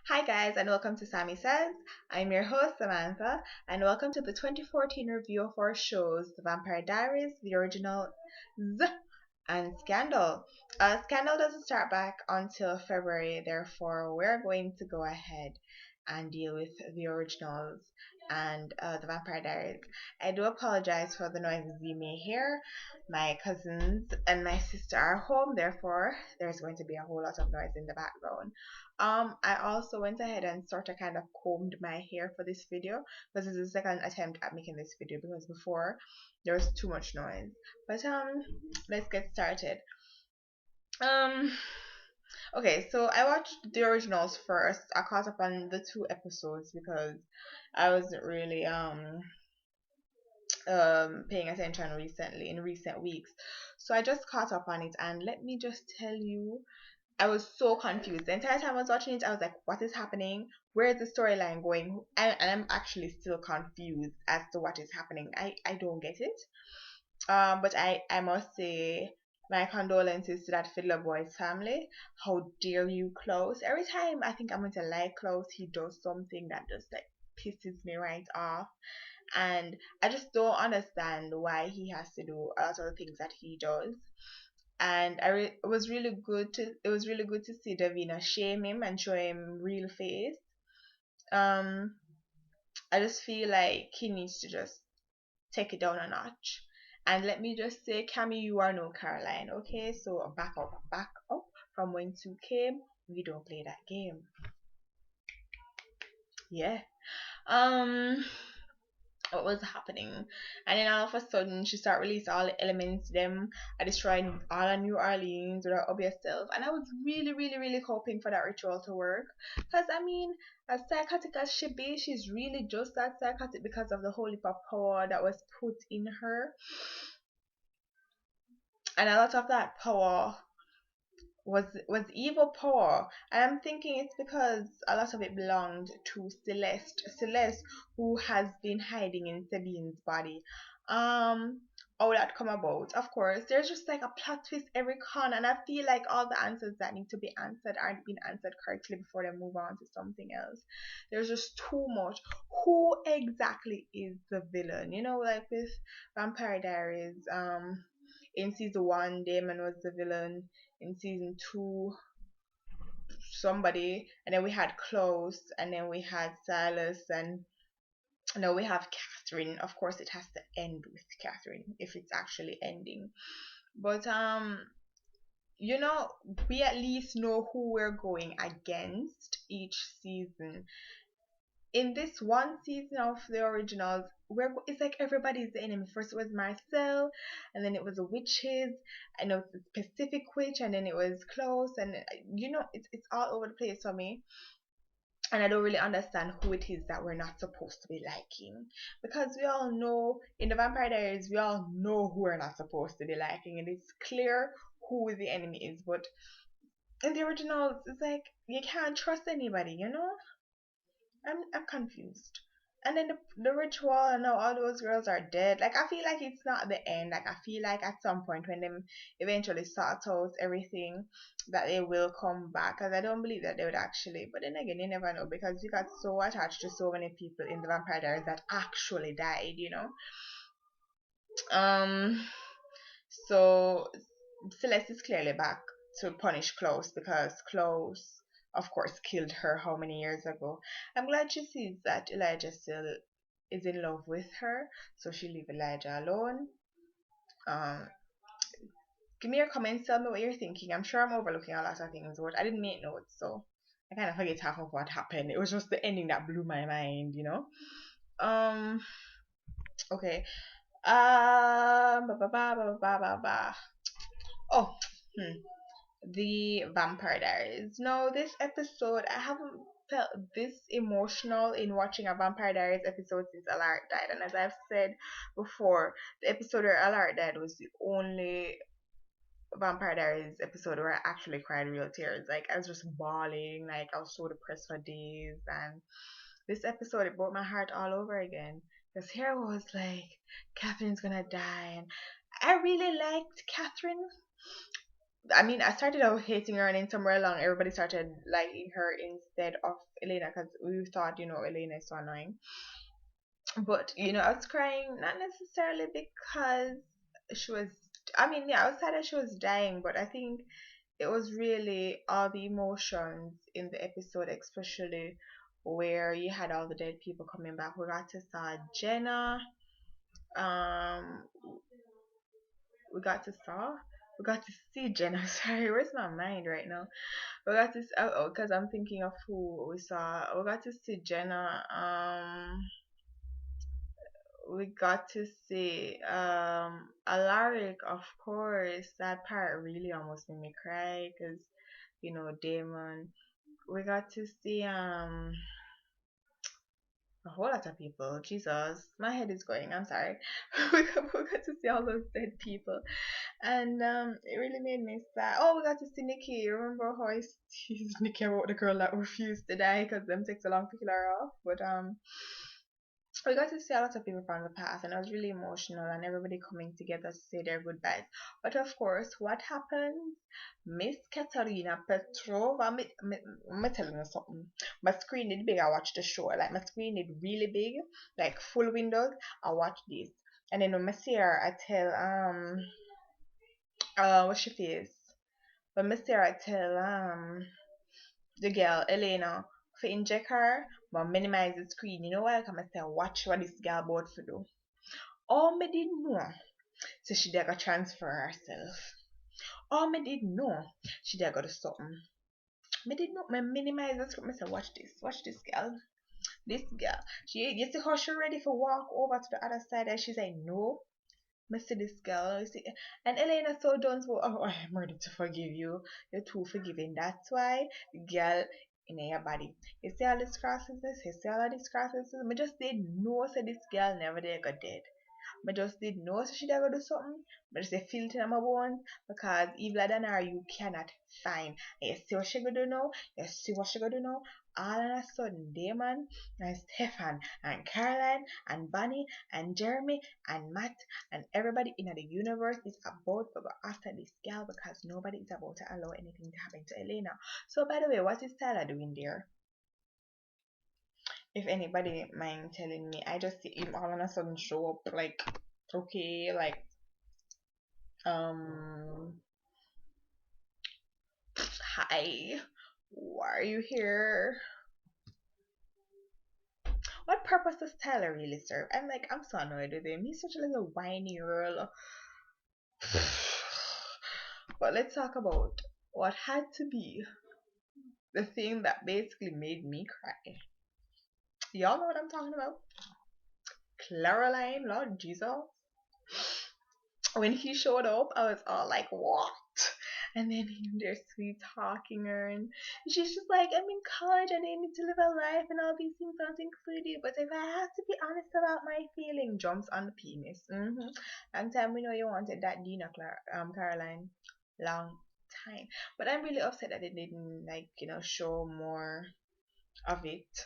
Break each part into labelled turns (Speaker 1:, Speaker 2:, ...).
Speaker 1: Hi, guys, and welcome to Sammy Says. I'm your host, Samantha, and welcome to the 2014 review of our shows The Vampire Diaries, the original and Scandal. Scandal doesn't start back until February, therefore, we're going to go ahead and deal with the originals and The Vampire Diaries. I do apologize for the noises you may hear. My cousins and my sister are home, therefore, there's going to be a whole lot of noise in the background. I also went ahead and sort of kind of combed my hair for this video because this is the second attempt at making this video because before there was too much noise. But let's get started. Um, okay, so I watched the originals first. I caught up on the two episodes because I wasn't really paying attention recently in recent weeks. So I just caught up on it, and let me just tell you, I was so confused. The entire time I was watching it, I was like, what is happening? Where is the storyline going? And I'm actually still confused as to what is happening. I don't get it. But I must say my condolences to that Fiddler Boy's family. How dare you, Klaus? Every time I think I'm going to like Klaus, he does something that just like pisses me right off. And I just don't understand why he has to do a lot of the things that he does. And it was really good to see Davina shame him and show him real face. Um, I just feel like he needs to just take it down a notch. And let me just say, Cammy, you are no Caroline, okay? So back up from when two came. We don't play that game. Yeah. Um, what was happening? And then all of a sudden, she started releasing all the elements, them are destroying all of New Orleans with her obvious self. And I was really, really, really hoping for that ritual to work. Because, I mean, as psychotic as she be, she's really just that psychotic because of the holy power that was put in her. And a lot of that power was evil power. And I'm thinking it's because a lot of it belonged to Celeste, who has been hiding in Sabine's body. How that come about? Of course, there's just like a plot twist every con, and I feel like all the answers that need to be answered aren't being answered correctly before they move on to something else. There's just too much. Who exactly is the villain? You know, like with Vampire Diaries, in season one, Damon was the villain. In season two, somebody, and then we had Klaus, and then we had Silas, and now we have Catherine. Of course, it has to end with Catherine if it's actually ending. But you know, we at least know who we're going against each season. In this one season of the originals, it's like everybody's the enemy. First it was Marcel, and then it was the witches, and it was the specific witch, and then it was Klaus, and you know, it's all over the place for me. And I don't really understand who it is that we're not supposed to be liking. Because we all know in the Vampire Diaries, we all know who we're not supposed to be liking, and it's clear who the enemy is. But in the originals, it's like you can't trust anybody, you know? I'm confused. And then the ritual, I know all those girls are dead. Like I feel like it's not the end. Like I feel like at some point when them eventually sort out everything, that they will come back. Cause I don't believe that they would actually. But then again, you never know because you got so attached to so many people in the Vampire Diaries that actually died. You know. Um. So Celeste is clearly back to punish Klaus because Klaus, of course, killed her how many years ago. I'm glad she sees that Elijah still is in love with her, so she leave Elijah alone. Um, Give me your comments, tell me what you're thinking. I'm sure I'm overlooking a lot of things, but I didn't make notes, so I kind of forget half of what happened. It was just the ending that blew my mind, you know. Um, okay. Ba ba ba ba ba ba ba. Oh, hmm. The Vampire Diaries. No, this episode, I haven't felt this emotional in watching a Vampire Diaries episode since Alaric died. And as I've said before, the episode where Alaric died was the only Vampire Diaries episode where I actually cried real tears. Like, I was just bawling. Like, I was so depressed for days. And this episode, it broke my heart all over again. Because here I was like, Catherine's gonna die. And I really liked Catherine. I mean, I started out hating her, and then somewhere along, everybody started liking her instead of Elena because we thought, Elena is so annoying. But I was crying not necessarily because she was. I mean, yeah, I was sad that she was dying, but I think it was really all the emotions in the episode, especially where you had all the dead people coming back. We got to saw Jenna. Um, we got to saw. We got to see Jenna. Sorry, where's my mind right now? We got to because I'm thinking of who we saw. We got to see Jenna. We got to see Alaric, of course. That part really almost made me cry because Damon. We got to see a whole lot of people. Jesus, my head is going. I'm sorry. We got to see all those dead people, and it really made me sad. Oh, we got to see Nikki. Remember how I teased Nikki about the girl that refused to die because them takes so long to kill her off? But we got to see a lot of people from the past, and it was really emotional, and everybody coming together to say their goodbyes. But of course, what happens? Miss Katarina Petrova, me telling you something. My screen is big. I watch the show. Like my screen is really big, like full windows. I watch this, and then when I see her, I tell what she face. When I see her, I tell the girl Elena for inject her, but minimize the screen. You know why? Come and say, watch what this girl about to do. All me did know, so she did go transfer herself. All me did know, she did go do something. Me did not me minimize the screen. Me say, watch this girl. This girl. You see how she ready for walk over to the other side and she's like, no. Me see this girl, you see, and Elena so done so. Oh, I'm ready to forgive you. You're too forgiving. That's why, girl, in your body. You see all these crosses, you see all of these crosses. Me just didn't know, so this girl never did got dead. I just didn't know so she did go do something. But just a feel it in my bones because evil than her you cannot find. And you see what she gonna do now? You see what she gonna do now? All of a sudden, Damon and Stefan and Caroline and Bunny and Jeremy and Matt and everybody in the universe is about to go after this girl because nobody is about to allow anything to happen to Elena. So by the way, what is Tyler doing there? If anybody mind telling me, I just see him all of a sudden show up like, okay, like, um, hi, why are you here? What purpose does Tyler really serve? I'm so annoyed with him. He's such a little whiny girl. But let's talk about what had to be the thing that basically made me cry. Y'all know what I'm talking about? Caroline, Lord Jesus. When he showed up, I was all like, what? And then they're sweet talking her, and she's just like, I'm in college and I need to live a life, and all these things don't include you. But if I have to be honest about my feeling, jumps on the penis. Long time we know you wanted that Dina, Caroline. Long time. But I'm really upset that they didn't, like, show more of it.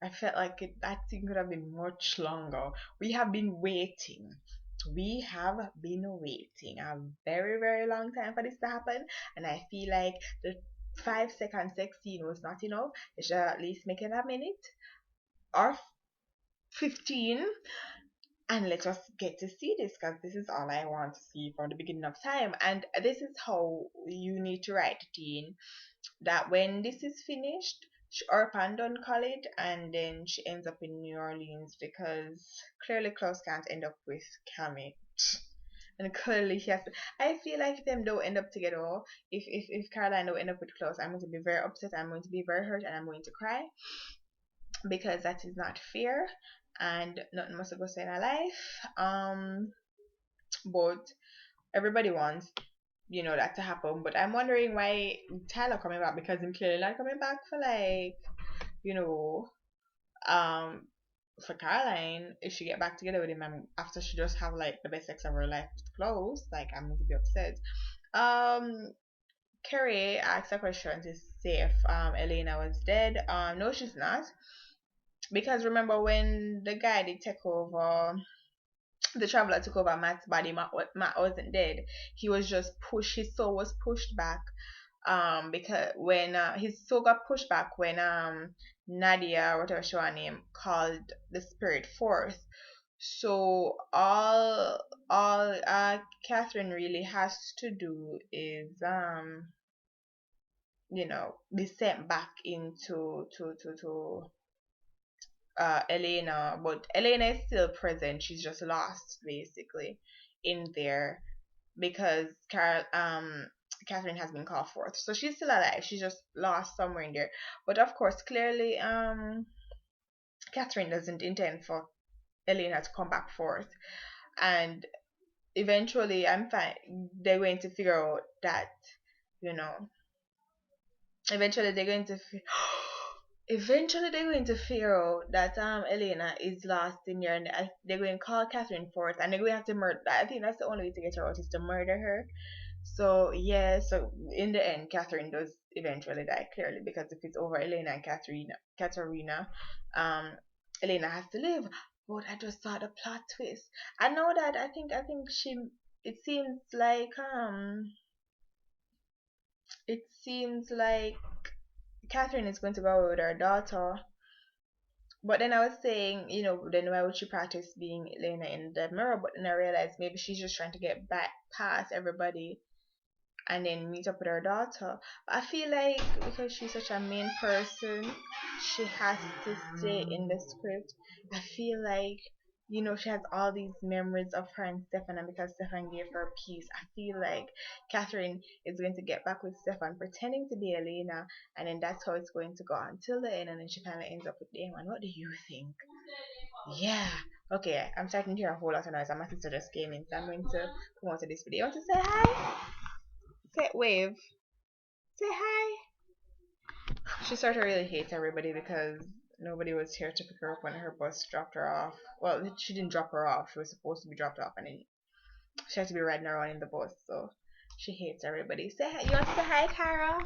Speaker 1: I felt like that thing could have been much longer. We have been waiting. We have been waiting a very, very long time for this to happen, and I feel like the 5 second sex scene was not enough. They should at least make it a minute or 15, and let us get to see this because this is all I want to see from the beginning of time. And this is how you need to write it in that when this is finished, Orpan done college and then she ends up in New Orleans because clearly Klaus can't end up with Cammy. And clearly he has to. I feel like if them don't end up together, if Caroline don't end up with Klaus, I'm going to be very upset, I'm going to be very hurt, and I'm going to cry because that is not fair and nothing must go in our life. But everybody wants that to happen. But I'm wondering why Tyler coming back because him clearly not coming back for like you know um for Caroline if she get back together with him and after she just have like the best sex of her life close like I'm going to be upset. Carrie asked a question to see if Elena was dead. No, she's not because remember when the guy did take over the traveler took over Matt's body. Matt wasn't dead. He was just pushed. His soul was pushed back. Because when his soul got pushed back when Nadia, whatever she was name, called the spirit forth. So all Catherine really has to do is be sent back into to Elena, but Elena is still present. She's just lost basically in there because Catherine has been called forth. So she's still alive. She's just lost somewhere in there. But of course, clearly Catherine doesn't intend for Elena to come back forth. And eventually I'm fine they're going to figure out that, you know, eventually they're going to eventually they're going to figure out that Elena is lost in here, and they're going to call Catherine forth, and they're going to have to murder. I think that's the only way to get her out is to murder her. So yeah, so in the end, Catherine does eventually die clearly because if it's over Elena and Katerina, um, Elena has to live. But I just saw the plot twist. I know that I think she. It seems like it seems like Catherine is going to go with her daughter. But then I was saying, then why would she practice being Elena in the mirror? But then I realized maybe she's just trying to get back past everybody and then meet up with her daughter. But I feel like because she's such a main person, she has to stay in the script. I feel like, she has all these memories of her and Stefan, and because Stefan gave her peace, I feel like Catherine is going to get back with Stefan pretending to be Elena, and then that's how it's going to go until the end, and then she kind of ends up with Damon. What do you think? Yeah. Okay, I'm starting to hear a whole lot of noise, and my sister just came in, so I'm going to come out to this video. You want to say hi? Say wave. Say hi. She started to really hate everybody because nobody was here to pick her up when her bus dropped her off. Well, she didn't drop her off. She was supposed to be dropped off, and then she had to be riding around in the bus. So she hates everybody. Say hi. You want to say hi, Carol?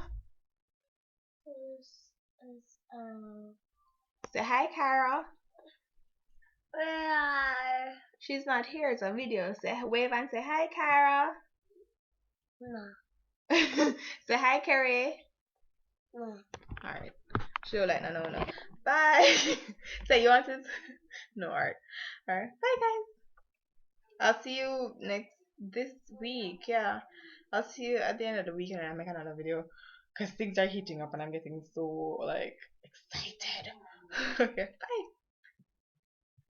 Speaker 1: Say hi, Carol. She's not here. It's a video. Say wave and say hi, Carol. No. Say hi, Carrie. No. Alright. She'll like no. Bye. So you want to no art. Alright. Bye guys. I'll see you this week. Yeah. I'll see you at the end of the week and I'll make another video. Because things are heating up and I'm getting so excited. Okay. Bye.